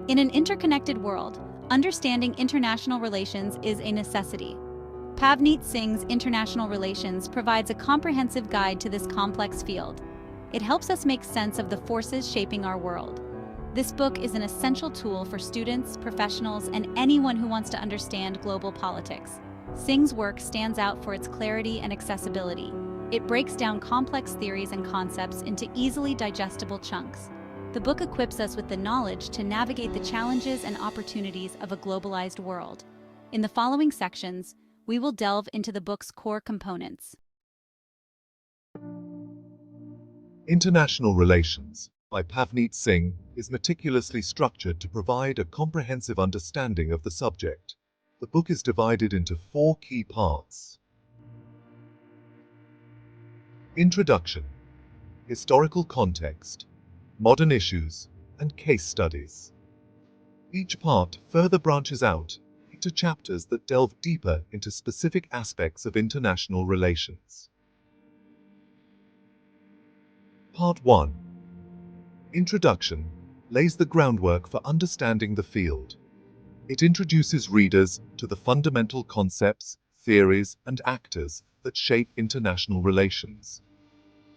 In an interconnected world, understanding international relations is a necessity. Pavneet Singh's International Relations provides a comprehensive guide to this complex field. It helps us make sense of the forces shaping our world. This book is an essential tool for students, professionals, and anyone who wants to understand global politics. Singh's work stands out for its clarity and accessibility. It breaks down complex theories and concepts into easily digestible chunks. The book equips us with the knowledge to navigate the challenges and opportunities of a globalized world. In the following sections, we will delve into the book's core components. International Relations by Pavneet Singh is meticulously structured to provide a comprehensive understanding of the subject. The book is divided into 4 key parts. Introduction, historical context, modern issues, and case studies. Each part further branches out into chapters that delve deeper into specific aspects of international relations. Part 1. Introduction lays the groundwork for understanding the field. It introduces readers to the fundamental concepts, theories, and actors that shape international relations.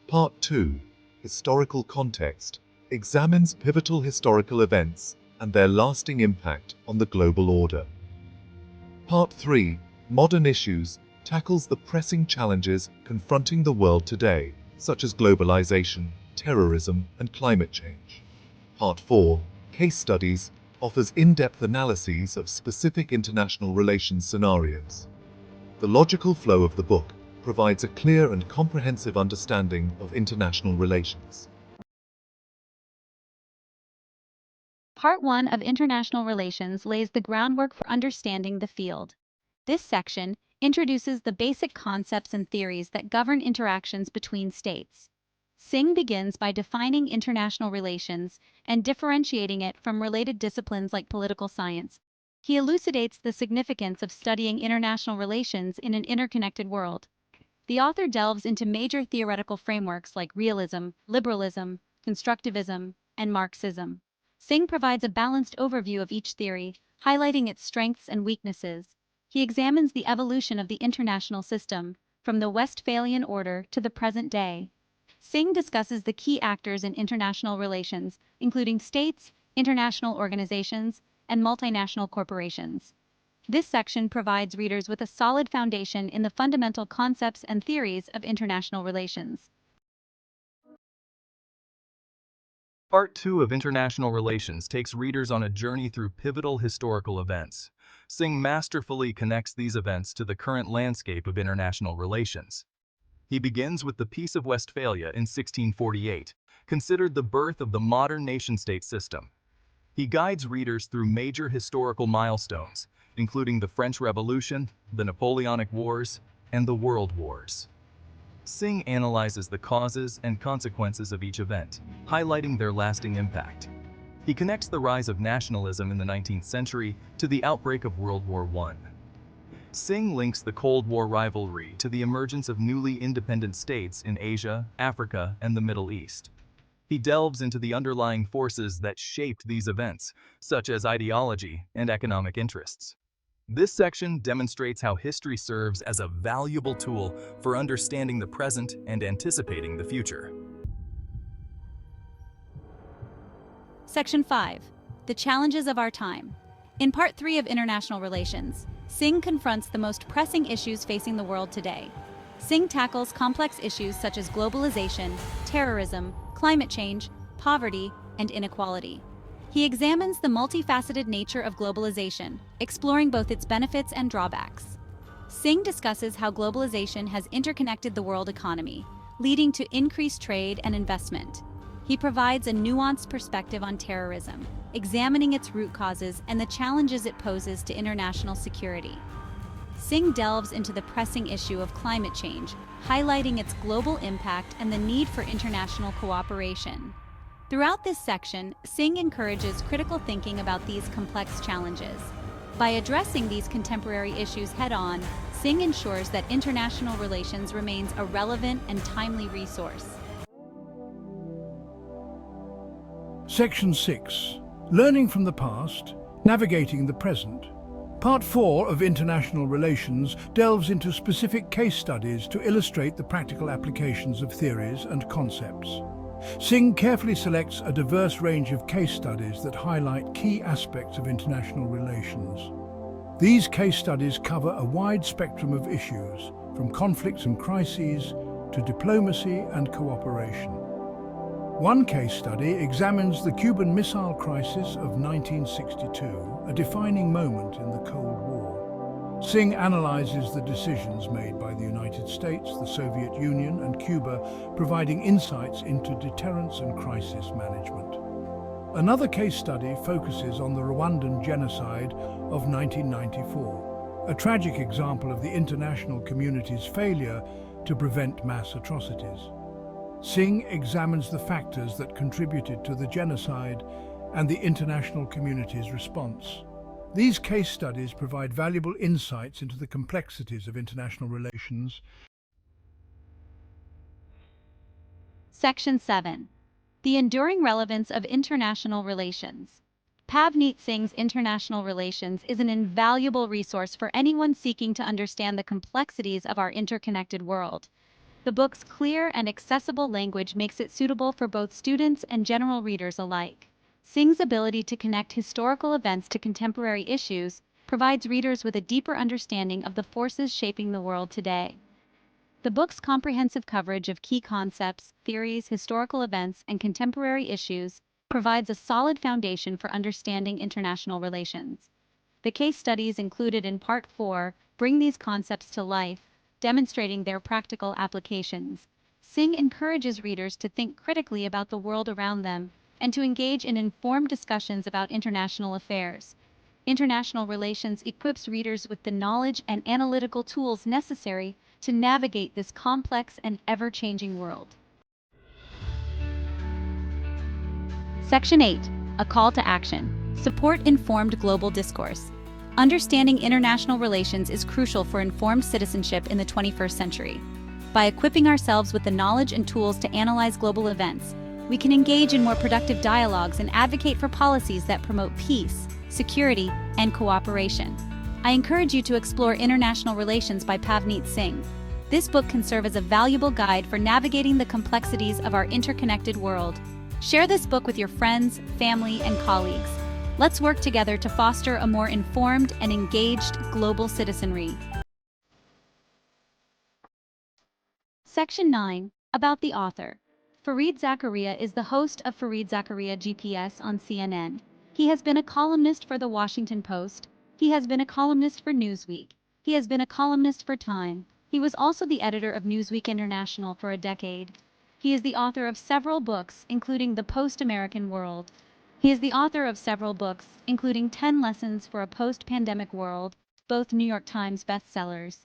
Part 2. Historical context examines pivotal historical events and their lasting impact on the global order. Part 3. Modern issues tackles the pressing challenges confronting the world today, such as globalization, terrorism, and climate change. Part 4. Case studies offers in-depth analyses of specific international relations scenarios. The logical flow of the book provides a clear and comprehensive understanding of international relations. Part 1 of International Relations lays the groundwork for understanding the field. This section introduces the basic concepts and theories that govern interactions between states. Singh begins by defining international relations and differentiating it from related disciplines like political science. He elucidates the significance of studying international relations in an interconnected world. The author delves into major theoretical frameworks like realism, liberalism, constructivism, and Marxism. Singh provides a balanced overview of each theory, highlighting its strengths and weaknesses. He examines the evolution of the international system, from the Westphalian order to the present day. Singh discusses the key actors in international relations, including states, international organizations, and multinational corporations. This section provides readers with a solid foundation in the fundamental concepts and theories of international relations. Part 2 of International Relations takes readers on a journey through pivotal historical events. Singh masterfully connects these events to the current landscape of international relations. He begins with the Peace of Westphalia in 1648, considered the birth of the modern nation-state system. He guides readers through major historical milestones, including the French Revolution, the Napoleonic Wars, and the World Wars. Singh analyzes the causes and consequences of each event, highlighting their lasting impact. He connects the rise of nationalism in the 19th century to the outbreak of World War I. Singh links the Cold War rivalry to the emergence of newly independent states in Asia, Africa, and the Middle East. He delves into the underlying forces that shaped these events, such as ideology and economic interests. This section demonstrates how history serves as a valuable tool for understanding the present and anticipating the future. Section 5. The Challenges of Our Time. In Part 3 of International Relations, Singh confronts the most pressing issues facing the world today. Singh tackles complex issues such as globalization, terrorism, climate change, poverty, and inequality. He examines the multifaceted nature of globalization, exploring both its benefits and drawbacks. Singh discusses how globalization has interconnected the world economy, leading to increased trade and investment. He provides a nuanced perspective on terrorism, examining its root causes and the challenges it poses to international security. Singh delves into the pressing issue of climate change, highlighting its global impact and the need for international cooperation. Throughout this section, Singh encourages critical thinking about these complex challenges. By addressing these contemporary issues head-on, Singh ensures that international relations remains a relevant and timely resource. Section 6. Learning from the past, navigating the present. Part 4 of International Relations delves into specific case studies to illustrate the practical applications of theories and concepts. Singh carefully selects a diverse range of case studies that highlight key aspects of international relations. These case studies cover a wide spectrum of issues, from conflicts and crises to diplomacy and cooperation. One case study examines the Cuban Missile Crisis of 1962, a defining moment in the Cold War. Singh analyzes the decisions made by the United States, the Soviet Union, and Cuba, providing insights into deterrence and crisis management. Another case study focuses on the Rwandan genocide of 1994, a tragic example of the international community's failure to prevent mass atrocities. Singh examines the factors that contributed to the genocide and the international community's response. These case studies provide valuable insights into the complexities of international relations. Section 7. The Enduring Relevance of International Relations. Pavneet Singh's International Relations is an invaluable resource for anyone seeking to understand the complexities of our interconnected world. The book's clear and accessible language makes it suitable for both students and general readers alike. Singh's ability to connect historical events to contemporary issues provides readers with a deeper understanding of the forces shaping the world today. The book's comprehensive coverage of key concepts, theories, historical events, and contemporary issues provides a solid foundation for understanding international relations. The case studies included in Part 4 bring these concepts to life, demonstrating their practical applications. Singh encourages readers to think critically about the world around them and to engage in informed discussions about international affairs. International Relations equips readers with the knowledge and analytical tools necessary to navigate this complex and ever-changing world. Section 8. A Call to Action. Support informed global discourse. Understanding international relations is crucial for informed citizenship in the 21st century. By equipping ourselves with the knowledge and tools to analyze global events, we can engage in more productive dialogues and advocate for policies that promote peace, security, and cooperation. I encourage you to explore International Relations by Pavneet Singh. This book can serve as a valuable guide for navigating the complexities of our interconnected world. Share this book with your friends, family, and colleagues. Let's work together to foster a more informed and engaged global citizenry. Section 9. About the author. Fareed Zakaria is the host of Fareed Zakaria GPS on CNN. He has been a columnist for The Washington Post. He has been a columnist for Newsweek. He has been a columnist for Time. He was also the editor of Newsweek International for a decade. He is the author of several books, including The Post-American World. He is the author of several books, including 10 Lessons for a Post-Pandemic World, both New York Times bestsellers.